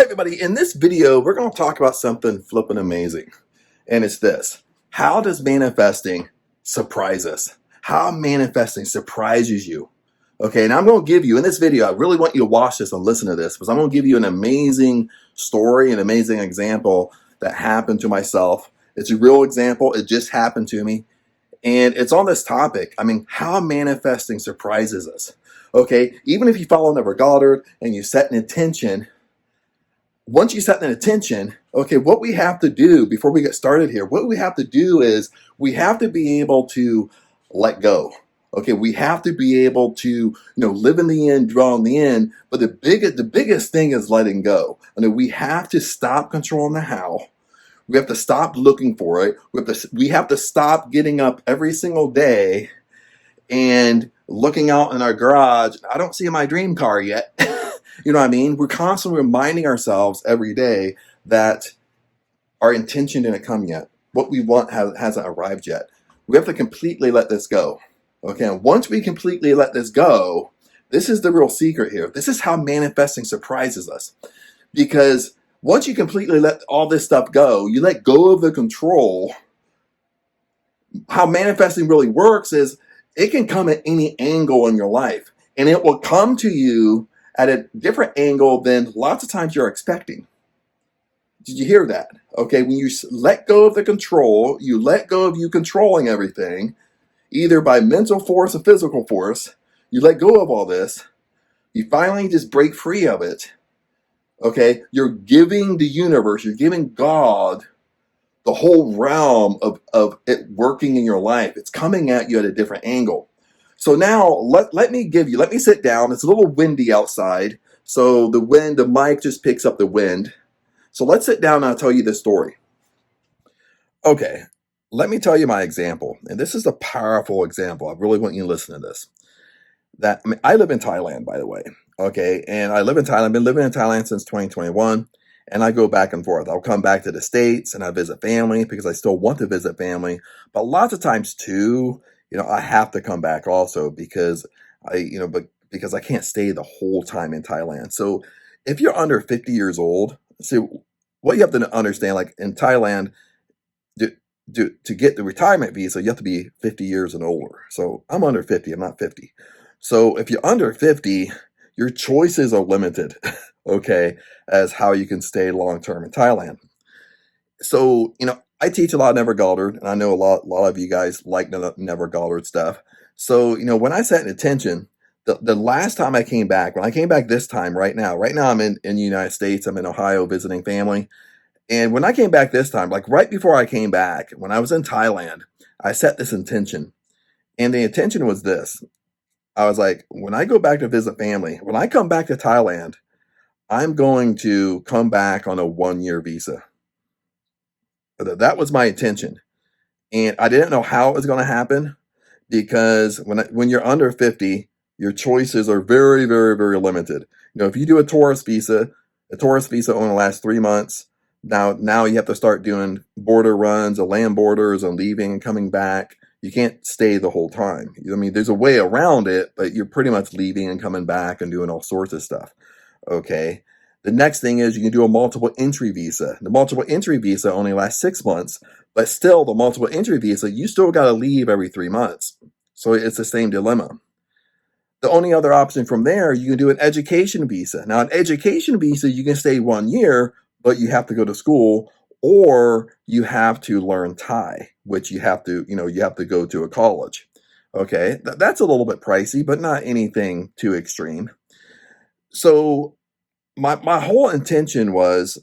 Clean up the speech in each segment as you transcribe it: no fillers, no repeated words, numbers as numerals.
everybody, in this video, we're going to talk about something flipping amazing. And it's this. How does manifesting surprise us? How manifesting surprises you? Okay, and I'm going to give you, in this video, I really want you to watch this and listen to this, because I'm going to give you an amazing story, an amazing example that happened to myself. It's a real example. It just happened to me. And it's on this topic. I mean, how manifesting surprises us. Okay, even if you follow Neville Goddard and you set an intention, once you set an intention, okay, what we have to do before we get started here, what we have to do is we have to be able to let go. Okay, we have to be able to, live in the end, draw in the end. But the biggest thing is letting go. We have to stop controlling the how. We have to stop looking for it. We have to stop getting up every single day and looking out in our garage. I don't see my dream car yet. You know what I mean? We're constantly reminding ourselves every day that our intention didn't come yet. What we want hasn't arrived yet. We have to completely let this go. Okay, and once we completely let this go, this is the real secret here. This is how manifesting surprises us. Because once you completely let all this stuff go, you let go of the control. How manifesting really works is it can come at any angle in your life. And it will come to you at a different angle than lots of times you're expecting. Did you hear that? Okay, when you let go of the control, you let go of you controlling everything, either by mental force or physical force, you let go of all this, you finally just break free of it. Okay, you're giving the universe, you're giving God the whole realm of it working in your life. It's coming at you at a different angle. So now let me sit down. It's a little windy outside. So the mic just picks up the wind. So let's sit down and I'll tell you this story. Okay, let me tell you my example. And this is a powerful example. I really want you to listen to this. I live in Thailand, by the way. Okay, and I live in Thailand. I've been living in Thailand since 2021. And I go back and forth. I'll come back to the States and I visit family because I still want to visit family. But lots of times too, I have to come back also because because I can't stay the whole time in Thailand. So if you're under 50 years old, see what you have to understand, like in Thailand, to get the retirement visa, you have to be 50 years and older. So I'm under 50, I'm not 50. So if you're under 50, your choices are limited, okay, as how you can stay long-term in Thailand. So, I teach a lot of Neville Goddard, and I know a lot of you guys like Neville Goddard stuff. So, when I set an intention, the last time I came back, when I came back this time, right now I'm in the United States, I'm in Ohio visiting family. And when I came back this time, like right before I came back, when I was in Thailand, I set this intention. And the intention was this. I was like, when I go back to visit family, when I come back to Thailand, I'm going to come back on a 1-year visa. That was my intention. And I didn't know how it was going to happen because when you're under 50, your choices are very, very, very limited. If you do a tourist visa only lasts 3 months. Now you have to start doing border runs, land borders, and leaving and coming back. You can't stay the whole time. I mean, there's a way around it, but you're pretty much leaving and coming back and doing all sorts of stuff. Okay. The next thing is you can do a multiple entry visa. The multiple entry visa only lasts 6 months, but still the multiple entry visa, you still got to leave every 3 months. So it's the same dilemma. The only other option from there, you can do an education visa. Now, an education visa, you can stay 1 year, but you have to go to school or you have to learn Thai, which you have to go to a college. Okay, that's a little bit pricey, but not anything too extreme. So my whole intention was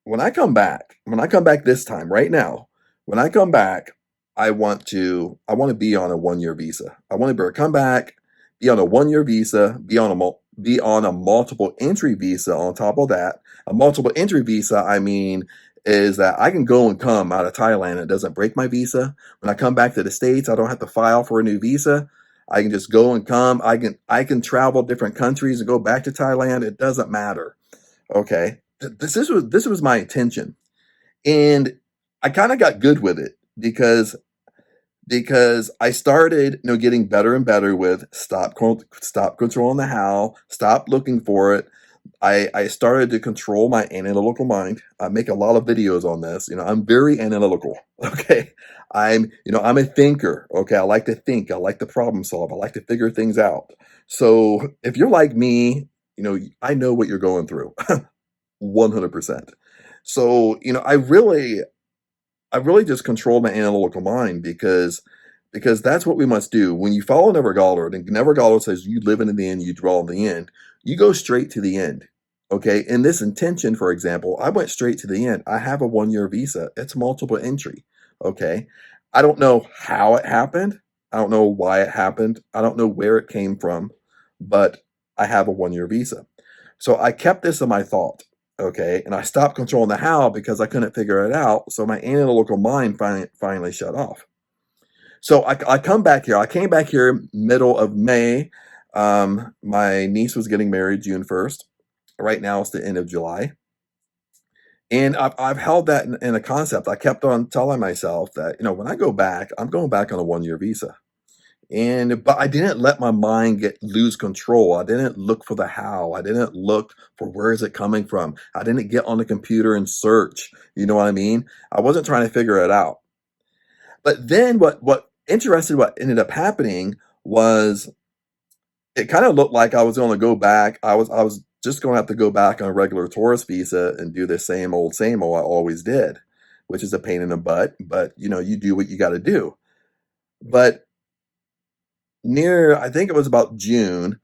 when I come back this time right now, when I come back, I want to be on a 1-year visa. I want to come back, be on a 1-year visa, be on a multiple entry visa on top of that. A multiple entry visa, I mean, is that I can go and come out of Thailand. It doesn't break my visa. When I come back to the States, I don't have to file for a new visa. I can just go and come. I can travel different countries and go back to Thailand. It doesn't matter. Okay. This was my intention. And I kind of got good with it because I started, getting better and better with stop controlling the how, stop looking for it, I started to control my analytical mind. I make a lot of videos on this. I'm very analytical. Okay. I'm a thinker. Okay. I like to think. I like to problem solve. I like to figure things out. So if you're like me, I know what you're going through 100%. So, I really just controlled my analytical mind because that's what we must do. When you follow Never Goddard, and Never Goddard says you live in the end, you dwell in the end, you go straight to the end. Okay. In this intention, for example, I went straight to the end. I have a 1 year visa. It's multiple entry. Okay. I don't know how it happened. I don't know why it happened. I don't know where it came from, but I have a 1 year visa. So I kept this in my thought. Okay. And I stopped controlling the how because I couldn't figure it out. So my analytical mind finally shut off. So I come back here. I came back here middle of May. My niece was getting married June 1st. Right now it's the end of July. And I've held that in a concept. I kept on telling myself that, when I go back, I'm going back on a 1 year visa. But I didn't let my mind lose control. I didn't look for the how. I didn't look for where is it coming from. I didn't get on the computer and search. You know what I mean? I wasn't trying to figure it out. But then what ended up happening was it kind of looked like I was going to go back. I was just going to have to go back on a regular tourist visa and do the same old I always did, which is a pain in the butt. But you do what you got to do. But I think it was about June,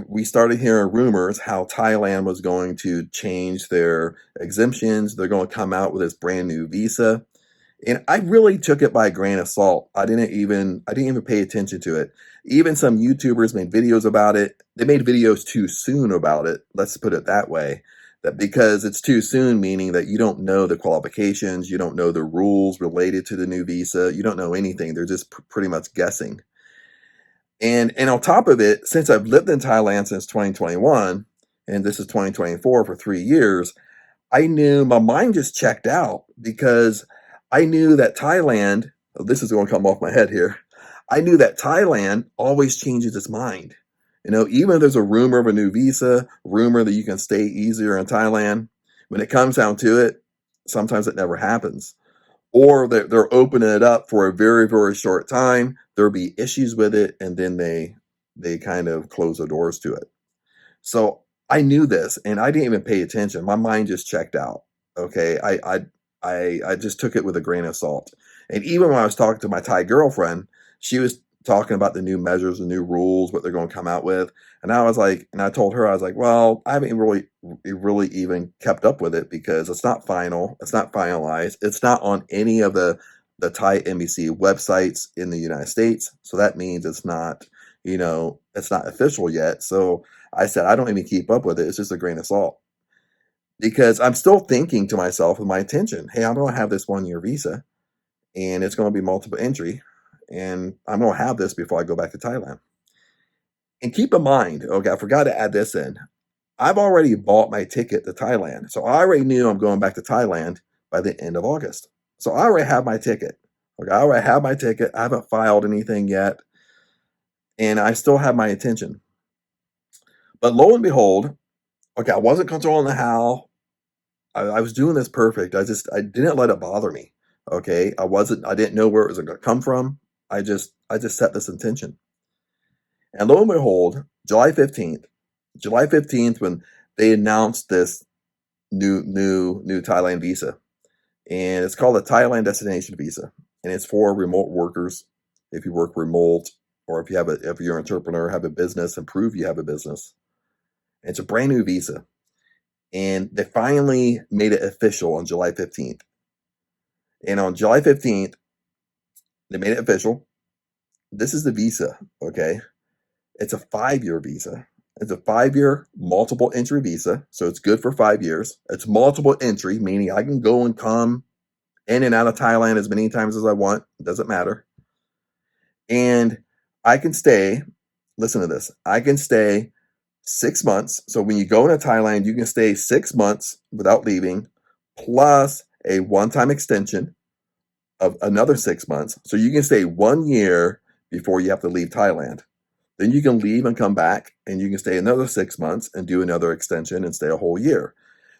we started hearing rumors how Thailand was going to change their exemptions. They're going to come out with this brand new visa. And I really took it by a grain of salt. I didn't even pay attention to it. Even some YouTubers made videos about it. They made videos too soon about it. Let's put it that way. That because it's too soon, meaning that you don't know the qualifications, you don't know the rules related to the new visa, you don't know anything. They're just pretty much guessing. And on top of it, since I've lived in Thailand since 2021, and this is 2024 for 3 years, I knew my mind just checked out because I knew that Thailand, this is going to come off my head here. I knew that Thailand always changes its mind. Even if there's a rumor of a new visa, rumor that you can stay easier in Thailand, when it comes down to it, sometimes it never happens. Or they're opening it up for a very, very short time. There'll be issues with it, and then they kind of close the doors to it. So I knew this, and I didn't even pay attention. My mind just checked out. Okay, I just took it with a grain of salt. And even when I was talking to my Thai girlfriend, she was talking about the new measures, the new rules, what they're going to come out with. And I told her, I was like, well, I haven't really even kept up with it because it's not final. It's not finalized. It's not on any of the Thai embassy websites in the United States. So that means it's not official yet. So I said, I don't even keep up with it. It's just a grain of salt because I'm still thinking to myself with my intention, hey, I'm going to have this 1 year visa and it's going to be multiple entry and I'm going to have this before I go back to Thailand. And keep in mind, okay, I forgot to add this in. I've already bought my ticket to Thailand. So I already knew I'm going back to Thailand by the end of August. So I already have my ticket. Okay, I already have my ticket. I haven't filed anything yet. And I still have my intention. But lo and behold, okay, I wasn't controlling the how. I was doing this perfect. I didn't let it bother me. Okay. I didn't know where it was going to come from. I just set this intention. And lo and behold, July 15th, when they announced this new Thailand visa, and it's called a Thailand destination visa, and it's for remote workers. If you work remote, or if you're an entrepreneur, have a business, and prove you have a business. And it's a brand new visa, and they finally made it official on July 15th. And on July 15th, they made it official. This is the visa, okay? It's a 5 year visa. It's a 5 year multiple entry visa. So it's good for 5 years. It's multiple entry, meaning I can go and come in and out of Thailand as many times as I want. It doesn't matter. And I can stay, listen to this, I can stay 6 months. So when you go into Thailand, you can stay 6 months without leaving, plus a one-time extension of another 6 months. So you can stay 1 year before you have to leave Thailand. Then you can leave and come back, and you can stay another 6 months and do another extension and stay a whole year.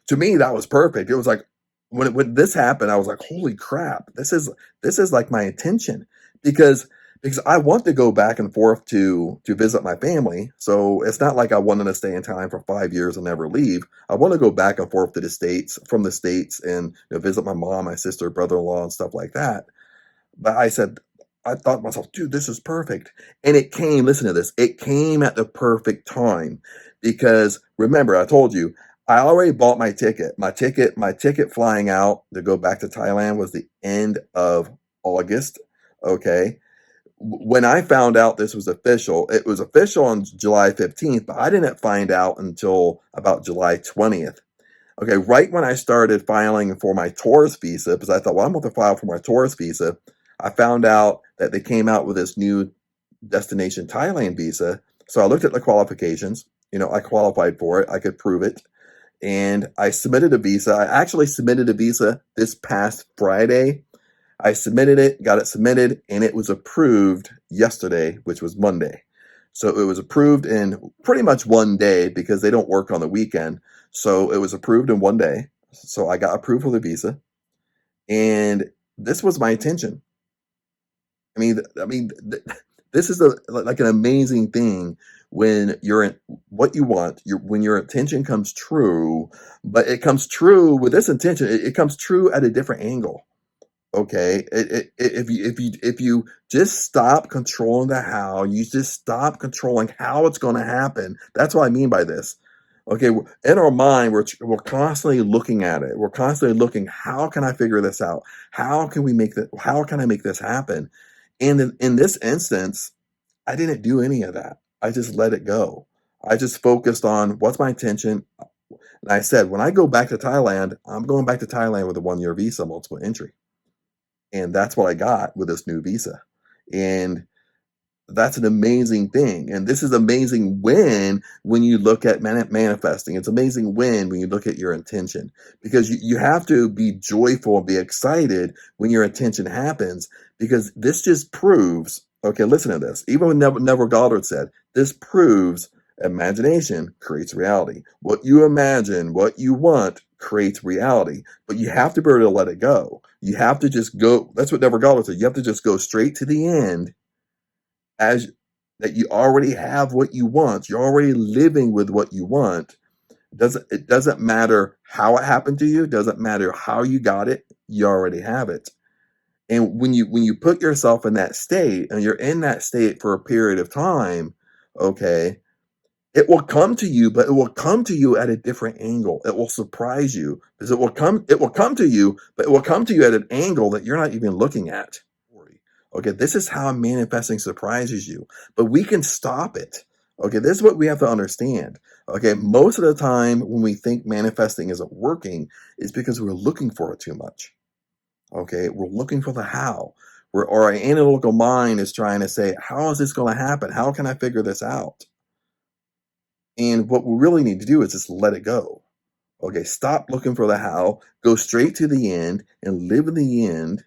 To me, that was perfect. It was like when this happened, I was like, "Holy crap! This is like my intention," because I want to go back and forth to visit my family. So it's not like I wanted to stay in Thailand for 5 years and never leave. I want to go back and forth to the states from the states and visit my mom, my sister, brother-in-law, and stuff like that. But I thought to myself, dude, this is perfect. And it came, listen to this, it came at the perfect time because remember, I told you, I already bought my ticket. My ticket flying out to go back to Thailand was the end of August. Okay. When I found out this was official, it was official on July 15th, but I didn't find out until about July 20th. Okay, right when I started filing for my tourist visa, because I thought, well, I'm going to file for my tourist visa, I found out that they came out with this new destination Thailand visa. So I looked at the qualifications. I qualified for it. I could prove it. And I submitted a visa. I actually submitted a visa this past Friday. I submitted it, got it submitted, and it was approved yesterday, which was Monday. So it was approved in pretty much one day because they don't work on the weekend. So it was approved in one day. So I got approved for the visa. And this was my intention. This is like an amazing thing when you're in what you want, when your intention comes true, but it comes true with this intention, it comes true at a different angle. Okay, if you just stop controlling the how, you just stop controlling how it's going to happen. That's what I mean by this. Okay, in our mind, we're constantly looking at it. We're constantly looking. How can I figure this out? How can we make that? How can I make this happen? And in this instance, I didn't do any of that. I just let it go. I just focused on what's my intention. And I said, when I go back to Thailand, I'm going back to Thailand with a 1-year visa, multiple entry. And that's what I got with this new visa. And that's an amazing thing. And this is amazing when you look at manifesting. It's amazing when you look at your intention, because you have to be joyful and be excited when your intention happens, because this just proves, okay, listen to this. Even when Neville Goddard said, this proves imagination creates reality. What you imagine, what you want creates reality, but you have to be able to let it go. You have to just go. That's what Neville Goddard said. You have to just go straight to the end, as that you already have what you want. You're already living with what you want. It doesn't matter how it happened to you. It doesn't matter how you got it. You already have it. And when you put yourself in that state, and you're in that state for a period of time, okay, it will come to you, but it will come to you at a different angle. It will surprise you, because it will come to you, but it will come to you at an angle that you're not even looking at. Okay, this is how manifesting surprises you, but we can stop it. Okay, this is what we have to understand. Okay, most of the time when we think manifesting isn't working, it's because we're looking for it too much. Okay, we're looking for the how. Or our analytical mind is trying to say, how is this going to happen? How can I figure this out? And what we really need to do is just let it go. Okay, stop looking for the how, go straight to the end and live in the end,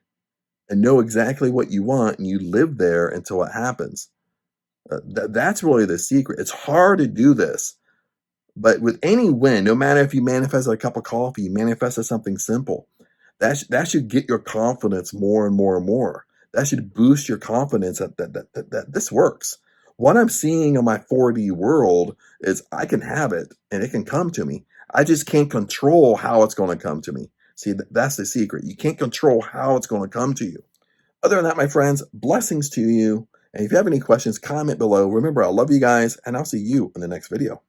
and know exactly what you want, and you live there until it happens. That's really the secret. It's hard to do this, but with any win, no matter if you manifest a cup of coffee, you manifested something simple, that should get your confidence more and more and more. That should boost your confidence that this works. What I'm seeing in my 4D world is I can have it and it can come to me. I just can't control how it's going to come to me. See, that's the secret. You can't control how it's going to come to you. Other than that, my friends, blessings to you. And if you have any questions, comment below. Remember, I love you guys, and I'll see you in the next video.